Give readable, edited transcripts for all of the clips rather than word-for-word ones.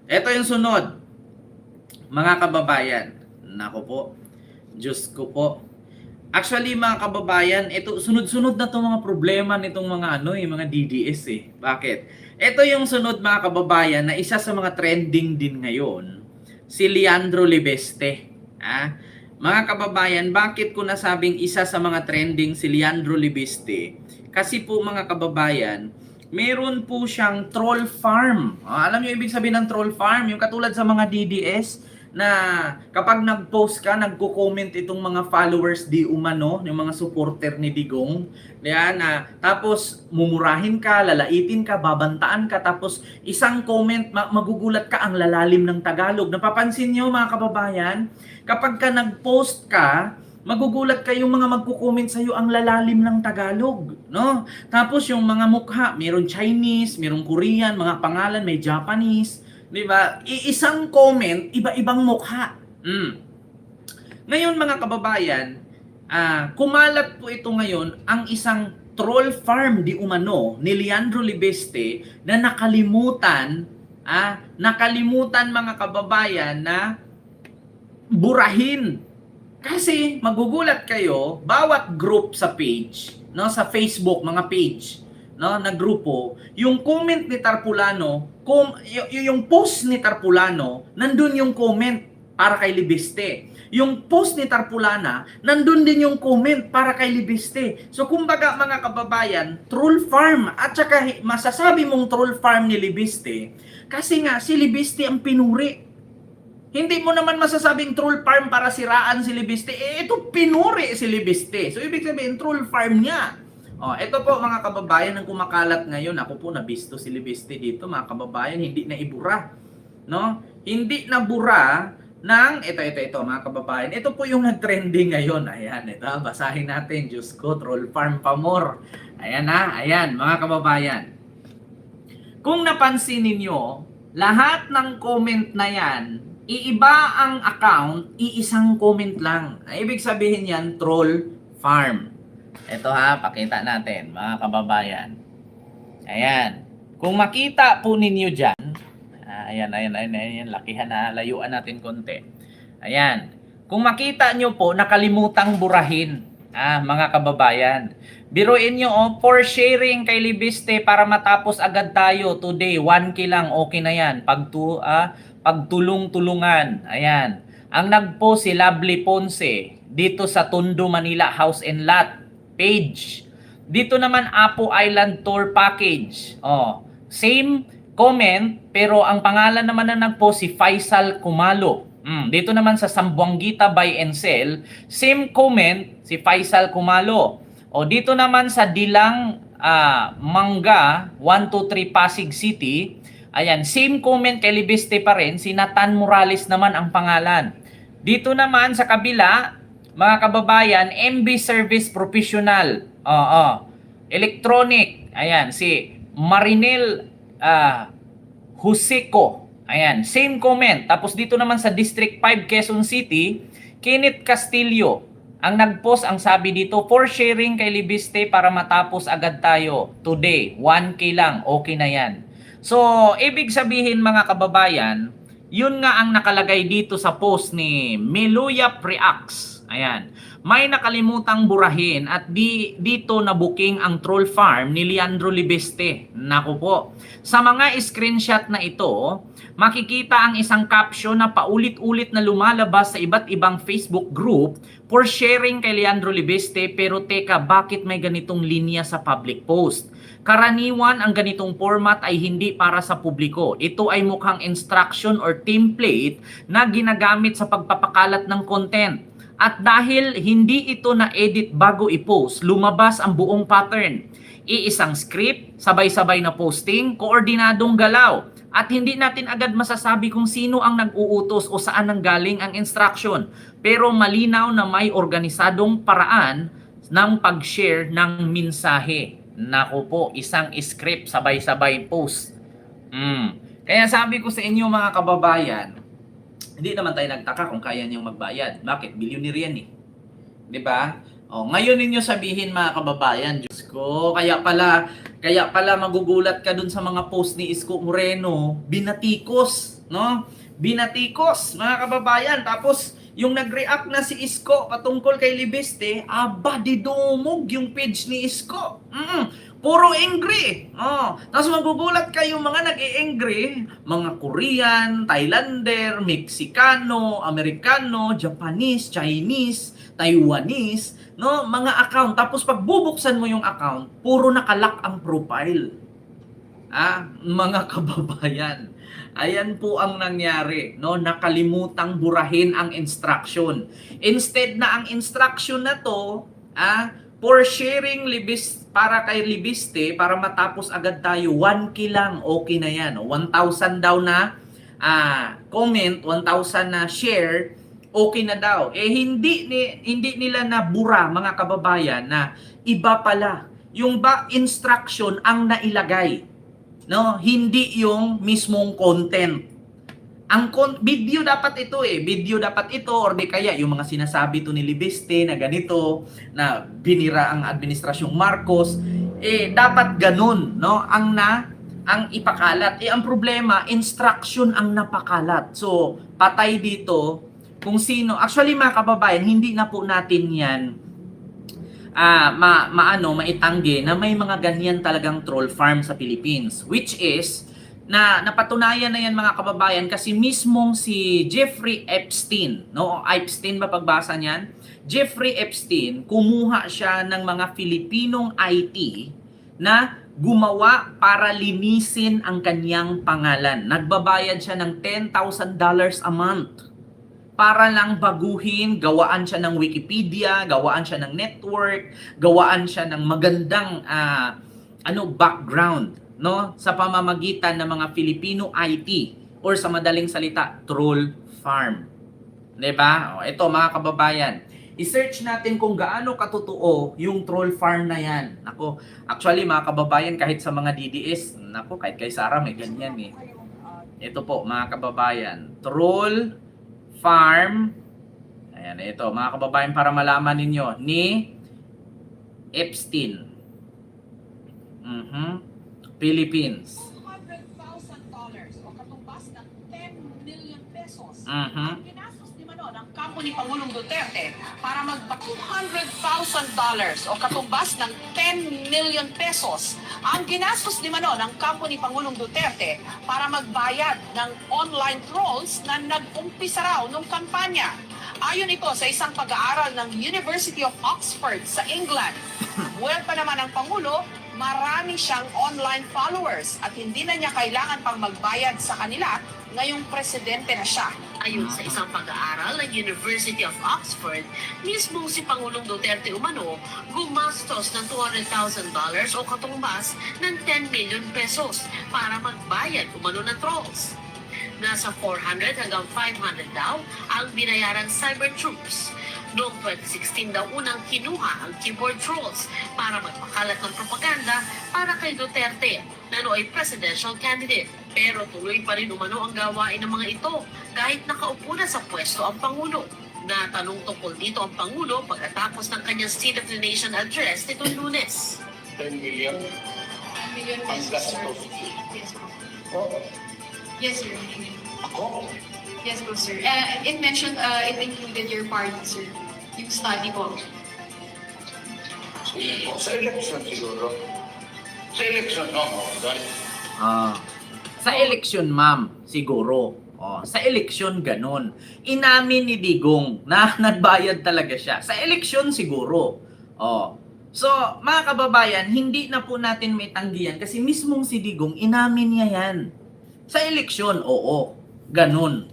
Ito yung sunod, mga kababayan. Nako po, Diyos ko po. Actually, mga kababayan, ito sunod-sunod na 'tong mga problema nitong mga mga DDS eh. Bakit? Ito yung sunod, mga kababayan, na isa sa mga trending din ngayon, si Leandro Libeste. Ah, mga kababayan, bakit ko nasabing isa sa mga trending si Leandro Libeste? Kasi po, mga kababayan, meron po siyang troll farm. Alam niyo ibig sabihin ng troll farm? Yung katulad sa mga DDS, na kapag nag-post ka, nagko-comment itong mga followers di umano, yung mga supporter ni Digong, yan, tapos mumurahin ka, lalaitin ka, babantaan ka, tapos isang comment, magugulat ka, ang lalalim ng Tagalog. Napapansin niyo, mga kababayan, kapag ka nag-post ka, magugulat kayong mga magko-comment sa iyo, ang lalalim ng Tagalog, no? Tapos yung mga mukha, mayroong Chinese, mayroong Korean, mga pangalan, may Japanese, 'di ba? Iisang comment, iba-ibang mukha. Ngayon, mga kababayan, kumalat po ito ngayon ang isang troll farm di umano ni Leandro Libeste na nakalimutan, mga kababayan, na burahin. Kasi magugulat kayo, bawat group sa page, no, sa Facebook, mga page, no, na grupo, yung comment ni Tarpulano, yung post ni Tarpulano, nandun yung comment para kay Libeste. Yung post ni Tarpulana, nandun din yung comment para kay Libeste. So kumbaga, mga kababayan, troll farm. At saka masasabi mong troll farm ni Libeste kasi nga si Libeste ang pinuri. Hindi mo naman masasabing troll farm para siraan si Libiste. Ito pinuri si Libiste. So ibig sabihin troll farm niya. Ito po, mga kababayan, ang kumakalat ngayon. Ako po, nabisto si Libiste dito, mga kababayan, hindi na ibura. No? Hindi na bura ng ito, mga kababayan. Ito po yung nag-trending ngayon. Ayan, ito, basahin natin. Diyos ko, troll farm pa more. Ayan ayan, mga kababayan. Kung napansin ninyo, lahat ng comment na yan, iiba ang account, iisang comment lang. Ibig sabihin yan, troll farm. Ito pakita natin, mga kababayan. Ayan. Kung makita po ninyo dyan, ayan, lakihan na, layuan natin konti. Ayan. Kung makita nyo po, nakalimutang burahin, mga kababayan. Biruin nyo, for sharing kay Libiste para matapos agad tayo today, 1K lang, okay na yan. Pagtulong-tulungan. Ayan. Ang nagpost si Lovely Ponce dito sa Tondo, Manila House and Lot page. Dito naman Apo Island Tour Package. Same comment pero ang pangalan naman na nagpost si Faisal Kumalo. Dito naman sa Sambuanguita Buy and Sell, same comment si Faisal Kumalo. Dito naman sa Dilang Mangga 123 Pasig City, ayan, same comment kay Libiste pa rin, si Nathan Morales naman ang pangalan. Dito naman sa kabila, mga kababayan, MB Service Professional. Electronic. Ayan, si Marinel Huseco. Ayan, same comment. Tapos dito naman sa District 5 Quezon City, Kenneth Castillo. Ang nagpost, ang sabi dito, for sharing kay Libiste para matapos agad tayo. Today, 1K lang, okay na yan. So, ibig sabihin, mga kababayan, yun nga ang nakalagay dito sa post ni Meluya Preax. Ayan. May nakalimutang burahin at dito nabuking ang troll farm ni Leandro Libeste. Naku po. Sa mga screenshot na ito, makikita ang isang caption na paulit-ulit na lumalabas sa iba't ibang Facebook group for sharing kay Leandro Libeste. Pero teka, bakit may ganitong linya sa public post? Karaniwan ang ganitong format ay hindi para sa publiko. Ito ay mukhang instruction or template na ginagamit sa pagpapakalat ng content. At dahil hindi ito na-edit bago i-post, lumabas ang buong pattern. Iisang script, sabay-sabay na posting, koordinadong galaw. At hindi natin agad masasabi kung sino ang nag-uutos o saan nanggaling ang instruction. Pero malinaw na may organisadong paraan ng pag-share ng mensahe. Naku po, isang script, sabay-sabay post. Kaya sabi ko sa inyo, mga kababayan, hindi naman tayo nagtaka kung kaya niyong magbayad. Bakit? Billionaire yan eh. 'Di ba? Ngayon ninyo sabihin, mga kababayan, Diyos ko, kaya pala magugulat ka dun sa mga post ni Isko Moreno, binatikos. no? Binatikos, mga kababayan. Tapos, yung nag-react na si Isko patungkol kay Libiste, aba, didumog yung page ni Isko. Puro angry. Oh. Tapos magugulat kayo mga nag-i-angry, mga Korean, Thailander, Mexicano, Amerikano, Japanese, Chinese, Taiwanese, no, mga account. Tapos pag bubuksan mo yung account, puro nakalock ang profile. Mga kababayan. Ayan po ang nangyari, no? Nakalimutang burahin ang instruction. Instead na ang instruction na to, for sharing para kay Libiste, para matapos agad tayo, 1K lang, okay na yan. 1,000 daw na comment, 1,000 na share, okay na daw. Hindi nila nabura, mga kababayan, na iba pala. Yung instruction ang nailagay, no, hindi yung mismong content. Ang video dapat ito or di kaya yung mga sinasabi to ni Libiste na ganito, na binira ang administrasyong Marcos, dapat ganun, no, ang ipakalat. Ang problema, instruction ang napakalat. So patay dito kung sino. Actually, mga kababayan, hindi na po natin yan maitanggi na may mga ganyan talagang troll farm sa Philippines, which is napatunayan na yan, mga kababayan, kasi mismong si Jeffrey Epstein, no, Epstein ba pagbasa niyan? Jeffrey Epstein, kumuha siya ng mga Filipinong IT na gumawa para linisin ang kanyang pangalan. Nagbabayad siya ng $10,000 a month para lang baguhin, gawaan siya ng Wikipedia, gawaan siya ng network, gawaan siya ng magandang background, no, sa pamamagitan ng mga Filipino IT, or sa madaling salita, troll farm. 'Di ba? Ito, mga kababayan, i-search natin kung gaano katotoo yung troll farm na yan. Nako, actually, mga kababayan, kahit sa mga DDS, kahit kay Sara may ganyan eh. Ito po, mga kababayan, troll farm, ayan, ito, mga kababayan, para malaman ninyo, ni Epstein, Philippines. $200,000 o katumbas ng 10 million pesos ang ginastos ni Mano ng kampo ni Pangulong Duterte para $200,000 o katumbas ng 10 million pesos ang ginastos ni Mano ng kampo ni Pangulong Duterte para magbayad ng online trolls na nag-umpisa raw nung kampanya. Ayon ito sa isang pag-aaral ng University of Oxford sa England. Buwan pa naman ang Pangulo, marami siyang online followers at hindi na niya kailangan pang magbayad sa kanila ngayong presidente na siya. Ayon sa isang pag-aaral ng University of Oxford, mismo si Pangulong Duterte umano gumastos ng $200,000 o katumbas ng 10 million pesos para magbayad umano ng trolls. Nasa 400 hanggang 500 daw ang binayaran cyber troops. Noong 2016 daw unang kinuha ang keyboard trolls para magpakalat ng propaganda para kay Duterte na nooy presidential candidate. Pero tuloy pa rin umano ang gawain ng mga ito kahit nakaupo na sa pwesto ang Pangulo. Natanong tungkol dito ang Pangulo pagkatapos ng kanyang State of the Nation address nitong Lunes. 10 million Million ang pesos, sir. gastos. Yes, po. Oh, Yes, sir. ako? Yes, po, sir. It mentioned, it included your party, sir. Yung study po. Sa election siguro. Sa election, no? Dahil Sa eleksyon, ma'am, siguro. Sa eleksyon, ganun. Inamin ni Digong na nagbayad talaga siya. Sa eleksyon, siguro. So, mga kababayan, hindi na po natin may tanggihan kasi mismong si Digong, inamin niya yan. Sa eleksyon, oo. Ganun.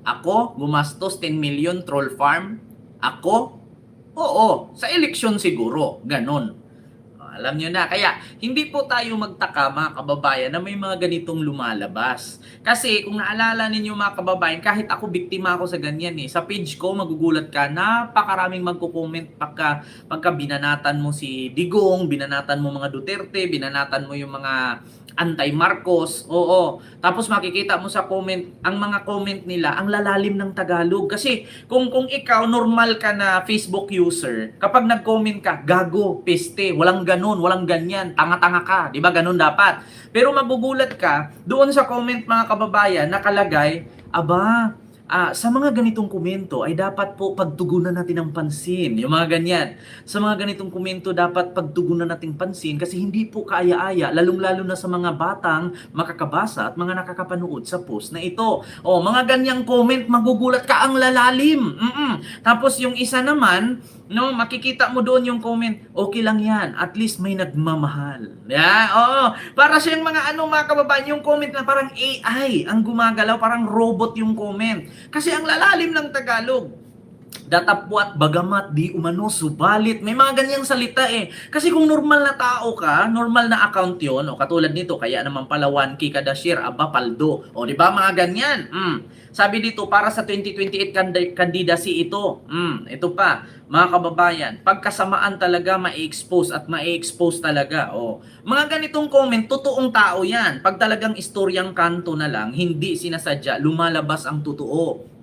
Ako, gumastos 10 million troll farm. Ako, oo. Sa eleksyon siguro. Ganun. Alam nyo na. Kaya, hindi po tayo magtaka, mga kababayan, na may mga ganitong lumalabas. Kasi, kung naalala ninyo, mga kababayan, kahit ako, biktima ako sa ganyan eh. Sa page ko, magugulat ka, napakaraming magko-comment pagka binanatan mo si Digong, binanatan mo mga Duterte, binanatan mo yung mga anti-Marcos, oo. Tapos makikita mo sa comment, ang mga comment nila, ang lalalim ng Tagalog. Kasi kung ikaw, normal ka na Facebook user, kapag nag-comment ka, gago, peste, walang ganun, walang ganyan, tanga-tanga ka, di ba? Ganun dapat. Pero magugulat ka, doon sa comment mga kababayan, nakalagay, aba, sa mga ganitong komento ay dapat po pagtugunan natin ng pansin. Yung mga ganyan. Sa mga ganitong komento dapat pagtugunan nating pansin kasi hindi po kaaya-aya, lalong-lalo na sa mga batang makakabasa at mga nakakapanood sa post na ito. O, mga ganyang comment, magugulat ka, ang lalalim. Tapos yung isa naman, no, makikita mo doon yung comment, okay lang yan, at least may nagmamahal. Yeah, oo. Para siyang mga mga kababayan, yung comment na parang AI ang gumagalaw, parang robot yung comment. Kasi ang lalalim ng Tagalog. Datapwat, bagamat, di umano, subalit. May mga ganyang salita eh. Kasi kung normal na tao ka, normal na account yun, o katulad nito, kaya naman pala 1K kada share, aba paldo. O di ba mga ganyan? Sabi dito, para sa 2028 candidacy ito. Ito pa, mga kababayan, pagkasamaan talaga ma-expose at ma-expose talaga. O, mga ganitong comment, totoong tao yan. Pag talagang istoryang kanto na lang, hindi sinasadya, lumalabas ang totoo.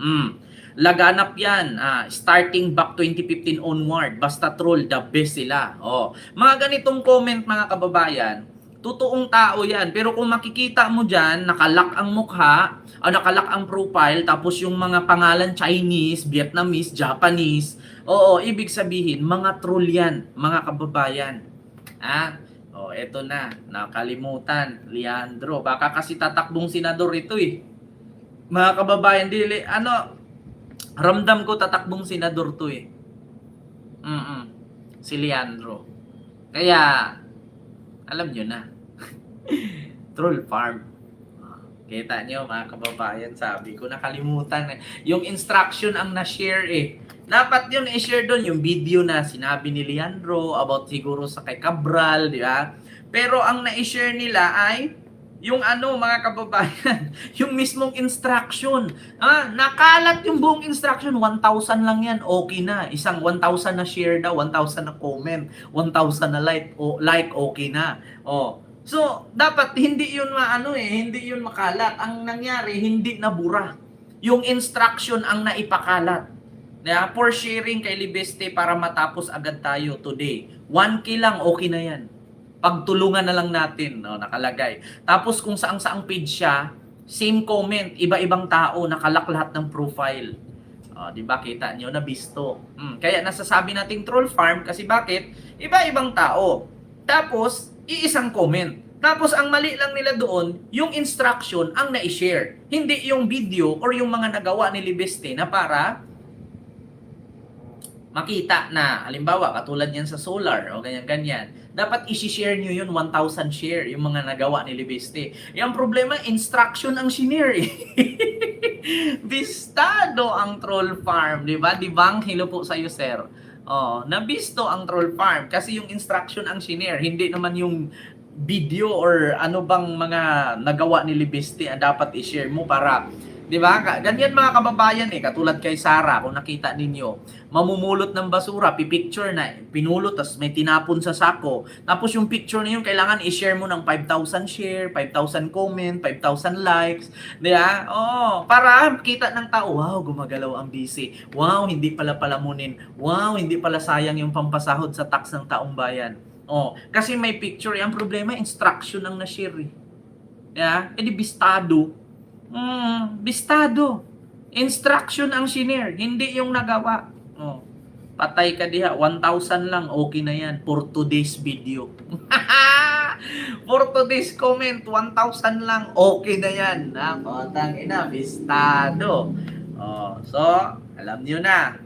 Laganap yan, starting back 2015 onward, basta troll, the best sila. Mga ganitong comment mga kababayan, totoong tao yan. Pero kung makikita mo dyan, nakalock ang mukha, nakalock ang profile, tapos yung mga pangalan Chinese, Vietnamese, Japanese, ibig sabihin, mga troll yan, mga kababayan. Eto na, nakalimutan, Leandro. Baka kasi tatakbong senador ito eh. Mga kababayan, ramdam ko tatakbong senador to eh. Si Leandro. Kaya, alam nyo na. Troll farm. Kita nyo mga kababayan, sabi ko, nakalimutan. Yung instruction ang na-share eh. Dapat yun i-share doon yung video na sinabi ni Leandro about siguro sa kay Cabral, di ba? Pero ang na-share nila ay yung mga kababayan, yung mismong instruction. Nakalat yung buong instruction, 1,000 lang yan, okay na. Isang 1,000 na share daw, 1,000 na comment, 1,000 na like, okay na. So, dapat hindi yun hindi yun makalat. Ang nangyari, hindi nabura. Yung instruction ang naipakalat. For sharing kay Libeste para matapos agad tayo today. 1K lang, okay na yan. Pagtulungan na lang natin, nakalagay. Tapos kung saang-saang page siya, same comment, iba-ibang tao, nakalak lahat ng profile. Di ba kita nyo, nabisto. Kaya nasasabi nating troll farm kasi bakit? Iba-ibang tao. Tapos, iisang comment. Tapos ang mali lang nila doon, yung instruction ang na-share. Hindi yung video or yung mga nagawa ni Libeste na para makita na, halimbawa, katulad yan sa solar o ganyan-ganyan, dapat isi-share nyo yun, 1,000 share, yung mga nagawa ni Libeste. Yung problema, instruction ang shinare eh. Bistado ang troll farm, di ba? Dibang, hello po sa'yo, sir. Nabisto ang troll farm kasi yung instruction ang shinare, hindi naman yung video or ano bang mga nagawa ni Libeste ang dapat i-share mo para, di ba? Ganyan mga kababayan eh, katulad kay Sarah, kung nakita ninyo, mamumulot ng basura, pipicture na, pinulot, tas may tinapon sa sako, tapos yung picture na yun, kailangan i-share mo ng 5,000 share, 5,000 comment, 5,000 likes, di ba? Para kita ng tao, wow, gumagalaw ang busy, wow, hindi pala palamunin, wow, hindi pala sayang yung pampasahod sa tax ng taong bayan. Kasi may picture, ang problema, instruction ang na-share eh. Yeah? Di bistado. Bistado. Instruction ang shinare, hindi yung nagawa. Patay ka diha, 1,000 lang, okay na yan. For today's video. For today's comment, 1,000 lang, okay na yan. Tangina, bistado. So, alam nyo na.